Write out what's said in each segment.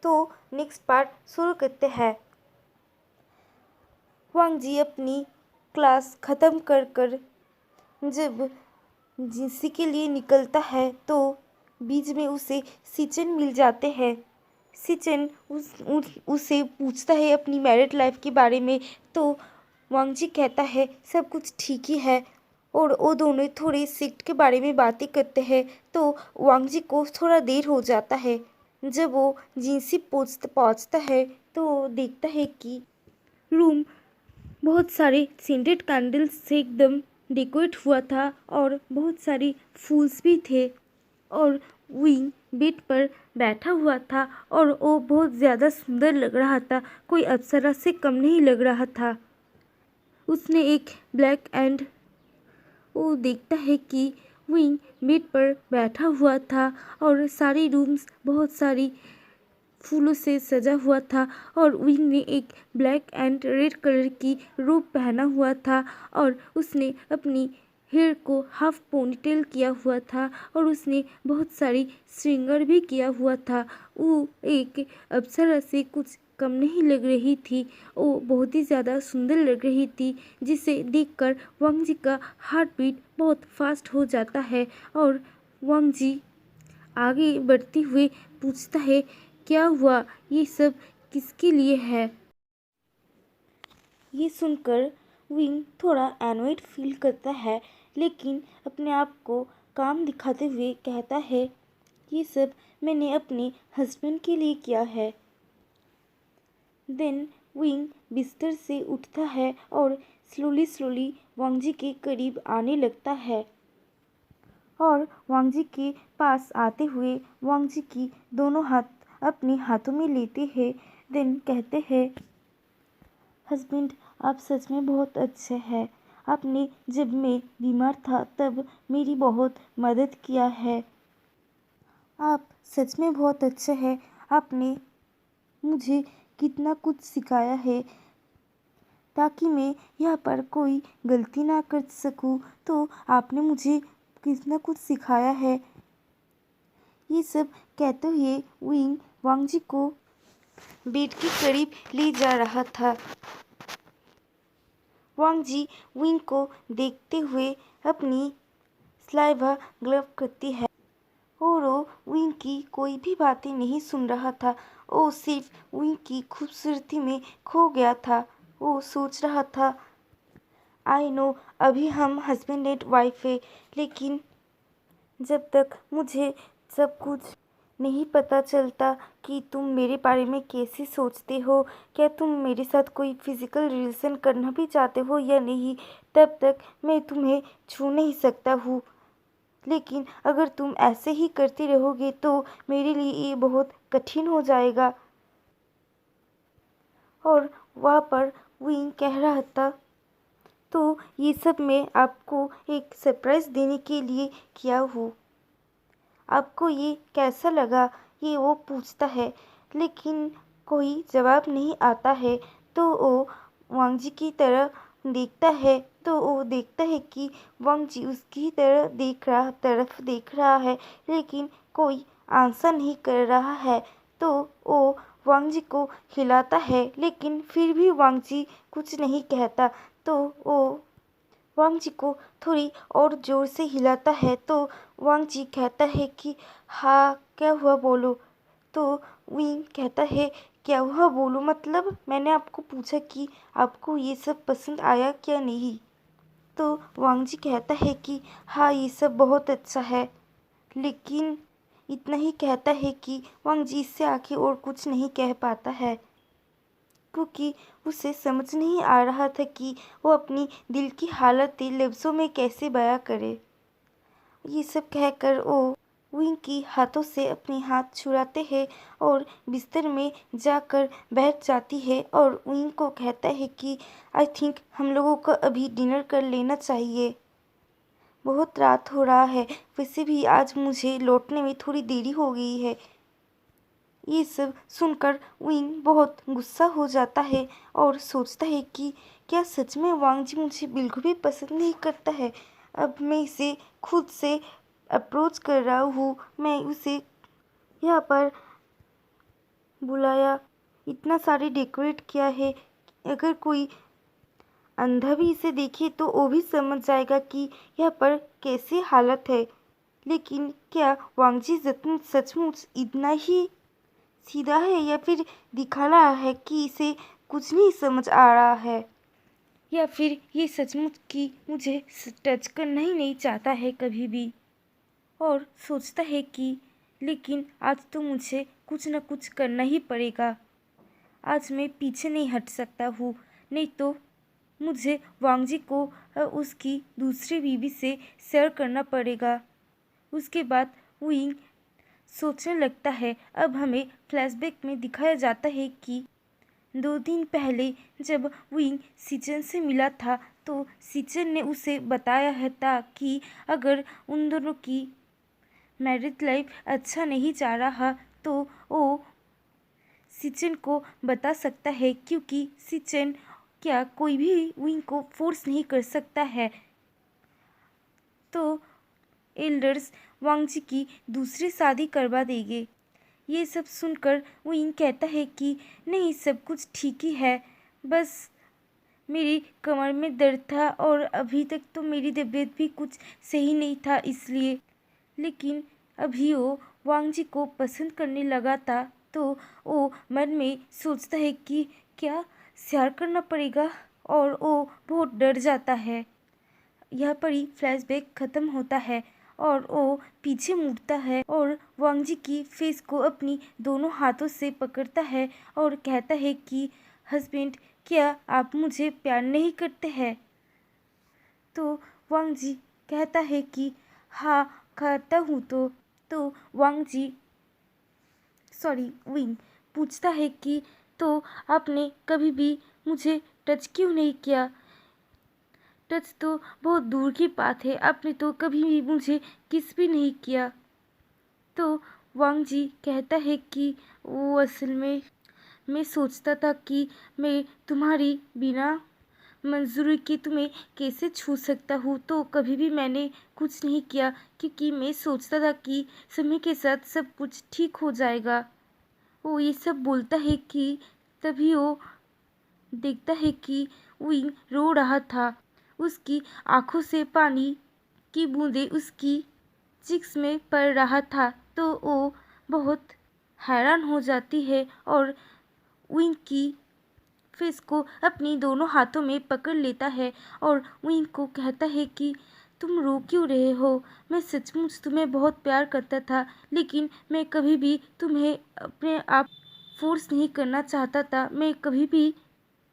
तो next part शुरू करते हैं। वांग जी अपनी क्लास ख़त्म कर जब जिंसी के लिए निकलता है तो बीच में उसे सिचन मिल जाते हैं। सिचन उसे पूछता है अपनी मैरिड लाइफ के बारे में, तो वांग जी कहता है सब कुछ ठीक ही है, और वो दोनों थोड़े सेक्ट के बारे में बातें करते हैं। तो वांग जी को थोड़ा देर हो जाता है। जब वो जिंसी पहुँचता है तो देखता है कि रूम बहुत सारे सेंटेड कैंडल्स से एकदम डेकोरेट हुआ था और बहुत सारे फूल्स भी थे, और विंग बेड पर बैठा हुआ था और वो बहुत ज़्यादा सुंदर लग रहा था, कोई अप्सरा से कम नहीं लग रहा था। उसने एक ब्लैक एंड वो देखता है कि विंग बेड पर बैठा हुआ था और सारी रूम्स बहुत सारी फूलों से सजा हुआ था, और विंग ने एक ब्लैक एंड रेड कलर की रोब पहना हुआ था, और उसने अपनी हेयर को हाफ पोनीटेल किया हुआ था, और उसने बहुत सारी श्रृंगार भी किया हुआ था। वो एक अप्सरा से कुछ कम नहीं लग रही थी, वो बहुत ही ज़्यादा सुंदर लग रही थी, जिसे देखकर वांग जी का हार्ट बीट बहुत फास्ट हो जाता है। और वांग जी आगे बढ़ते हुए पूछता है क्या हुआ, ये सब किसके लिए है। ये सुनकर विंग थोड़ा एनोयड फील करता है, लेकिन अपने आप को काम दिखाते हुए कहता है ये सब मैंने अपने हस्बैंड के लिए किया है। देन विंग बिस्तर से उठता है और स्लोली वांग जी के करीब आने लगता है, और वांग जी के पास आते हुए वांग जी की दोनों हाथ अपने हाथों में लेते हैं। देन कहते हैं हस्बैंड आप सच में बहुत अच्छे हैं, आपने जब मैं बीमार था तब मेरी बहुत मदद किया है, आप सच में बहुत अच्छे हैं, आपने मुझे कितना कुछ सिखाया है ताकि मैं यहाँ पर कोई गलती ना कर सकूँ, तो आपने मुझे कितना कुछ सिखाया है। ये सब कहते हुए विंग वांग जी को बेड के करीब ले जा रहा था। वांग जी विंग को देखते हुए अपनी स्लाइवा ग्लव करती है, और वो विंग की कोई भी बातें नहीं सुन रहा था, वो सिर्फ विंग की खूबसूरती में खो गया था। वो सोच रहा था आई नो अभी हम हस्बैंड एंड वाइफ है, लेकिन जब तक मुझे सब कुछ नहीं पता चलता कि तुम मेरे बारे में कैसे सोचते हो, क्या तुम मेरे साथ कोई फिज़िकल रिलेशन करना भी चाहते हो या नहीं, तब तक मैं तुम्हें छू नहीं सकता हूँ। लेकिन अगर तुम ऐसे ही करते रहोगे तो मेरे लिए ये बहुत कठिन हो जाएगा। और वहाँ पर विंग कह रहा था तो ये सब मैं आपको एक सरप्राइज़ देने के लिए किया हूँ, आपको ये कैसा लगा, ये वो पूछता है, लेकिन कोई जवाब नहीं आता है। तो वो वांग जी की तरफ देखता है, तो वो देखता है कि वांग जी उसकी तरफ देख रहा है, लेकिन कोई आंसर नहीं कर रहा है। तो वो वांग जी को हिलाता है, लेकिन फिर भी वांग जी कुछ नहीं कहता। तो वो वांग जी को थोड़ी और ज़ोर से हिलाता है, तो वांग जी कहता है कि हाँ क्या हुआ बोलो। तो विंग कहता है क्या हुआ बोलो मतलब मैंने आपको पूछा कि आपको ये सब पसंद आया क्या नहीं। तो वांग जी कहता है कि हाँ ये सब बहुत अच्छा है, लेकिन इतना ही कहता है कि वांग जी इससे आगे और कुछ नहीं कह पाता है, क्योंकि उसे समझ नहीं आ रहा था कि वो अपनी दिल की हालत लफ्ज़ों में कैसे बयां करे। ये सब कहकर वो विंग की हाथों से अपने हाथ छुड़ाते हैं और बिस्तर में जाकर बैठ जाती है, और विंग को कहता है कि आई थिंक हम लोगों को अभी डिनर कर लेना चाहिए, बहुत रात हो रहा है, वैसे भी आज मुझे लौटने में थोड़ी देरी हो गई है। ये सब सुनकर विंग बहुत गुस्सा हो जाता है और सोचता है कि क्या सच में वांग जी मुझे बिल्कुल भी पसंद नहीं करता है। अब मैं इसे खुद से अप्रोच कर रहा हूँ, मैं उसे यहाँ पर बुलाया, इतना सारे डेकोरेट किया है। अगर कोई अंधा भी इसे देखे तो वो भी समझ जाएगा कि यहाँ पर कैसी हालत है। लेकिन क्या वांगजी सचमुच इतना ही सीधा है या फिर दिखा रहा है कि इसे कुछ नहीं समझ आ रहा है, या फिर ये सचमुच कि मुझे टच करना ही नहीं चाहता है कभी भी, और सोचता है कि लेकिन आज तो मुझे कुछ न कुछ करना ही पड़ेगा। आज मैं पीछे नहीं हट सकता हूँ, नहीं तो मुझे वांगजी को उसकी दूसरी बीवी से शेयर करना पड़ेगा। उसके बाद विंग सोचने लगता है। अब हमें फ्लैशबैक में दिखाया जाता है कि 2 दिन पहले जब विंग सिचन से मिला था तो सिचन ने उसे बताया है था कि अगर उन दोनों की मैरिड लाइफ अच्छा नहीं जा रहा तो वो सिचन को बता सकता है, क्योंकि सिचन क्या कोई भी विंग को फोर्स नहीं कर सकता है। तो एल्डर्स वांगजी की दूसरी शादी करवा देंगे। ये सब सुनकर विंग कहता है कि नहीं, सब कुछ ठीक ही है, बस मेरी कमर में दर्द था और अभी तक तो मेरी तबीयत भी कुछ सही नहीं था इसलिए। लेकिन अभी वो वांगजी को पसंद करने लगा था तो वो मन में सोचता है कि क्या शेयर करना पड़ेगा, और वो बहुत डर जाता है। यहाँ पर ही फ्लैशबैक ख़त्म होता है और वो पीछे मुड़ता है और वांगजी की फेस को अपनी दोनों हाथों से पकड़ता है और कहता है कि हस्बैंड, क्या आप मुझे प्यार नहीं करते हैं? तो वांगजी कहता है कि हाँ करता हूँ। तो विंग पूछता है कि तो आपने कभी भी मुझे टच क्यों नहीं किया? टच तो बहुत दूर की बात है, आपने तो कभी भी मुझे किस भी नहीं किया। तो वांगजी कहता है कि वो असल में मैं सोचता था कि मैं तुम्हारी बिना मंजूरी के तुम्हें कैसे छू सकता हूँ, तो कभी भी मैंने कुछ नहीं किया, क्योंकि मैं सोचता था कि समय के साथ सब कुछ ठीक हो जाएगा। वो ये सब बोलता है कि तभी वो देखता है कि विंग रो रहा था। उसकी आंखों से पानी की बूंदें उसकी चिक्स में पड़ रहा था। तो वो बहुत हैरान हो जाती है और विंग की फेस को अपनी दोनों हाथों में पकड़ लेता है और विंग को कहता है कि तुम रो क्यों रहे हो? मैं सचमुच तुम्हें बहुत प्यार करता था, लेकिन मैं कभी भी तुम्हें अपने आप फोर्स नहीं करना चाहता था। मैं कभी भी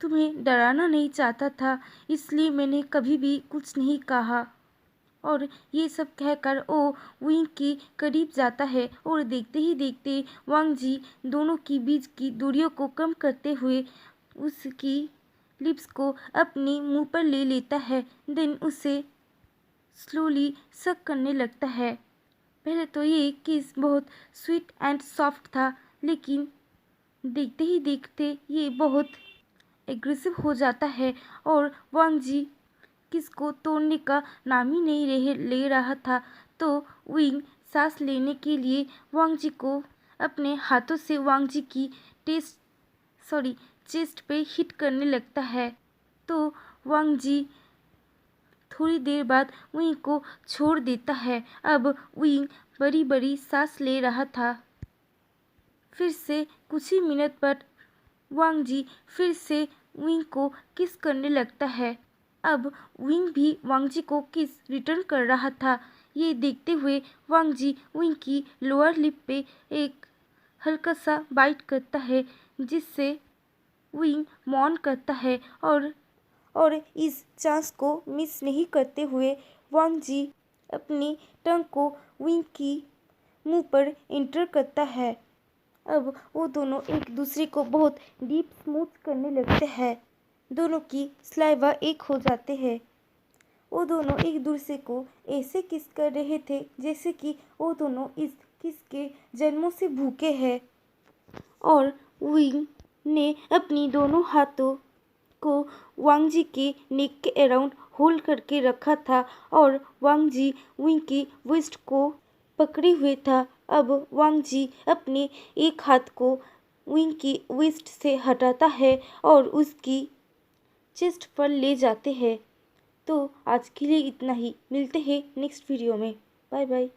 तुम्हें डराना नहीं चाहता था, इसलिए मैंने कभी भी कुछ नहीं कहा। और ये सब कहकर वो विंग के करीब जाता है और देखते ही देखते वांगजी दोनों की बीच की दूरियों को कम करते हुए उसकी लिप्स को अपने मुंह पर ले लेता है। देन उसे स्लोली सक करने लगता है। पहले तो ये किस बहुत स्वीट एंड सॉफ्ट था, लेकिन देखते ही देखते ये बहुत एग्रेसिव हो जाता है और वांगजी किसको तोड़ने का नाम ही नहीं ले रहा था। तो विंग सांस लेने के लिए वांगजी को अपने हाथों से वांगजी की चेस्ट पे हिट करने लगता है। तो वांगजी थोड़ी देर बाद विंग को छोड़ देता है। अब विंग बड़ी बड़ी सांस ले रहा था। फिर से कुछ ही मिनट बाद वांगजी फिर से विंग को किस करने लगता है। अब विंग भी वांगजी को किस रिटर्न कर रहा था। ये देखते हुए वांगजी विंग की लोअर लिप पे एक हल्का सा बाइट करता है, जिससे विंग मौन करता है और इस चांस को मिस नहीं करते हुए वांगजी अपनी टंग को विंग की मुंह पर एंटर करता है। अब वो दोनों एक दूसरे को बहुत डीप स्मूथ करने लगते हैं। दोनों की सलाइवा एक हो जाते हैं। वो दोनों एक दूसरे को ऐसे किस कर रहे थे जैसे कि वो दोनों इस किस के जन्मों से भूखे हैं। और विंग ने अपनी दोनों हाथों को वांगजी के नेक के अराउंड होल्ड करके रखा था और वांगजी विंग की वेस्ट को पकड़े हुए था। अब वांगजी अपने एक हाथ को विंग की वेस्ट से हटाता है और उसकी चेस्ट पर ले जाते हैं। तो आज के लिए इतना ही, मिलते हैं नेक्स्ट वीडियो में। Bye bye.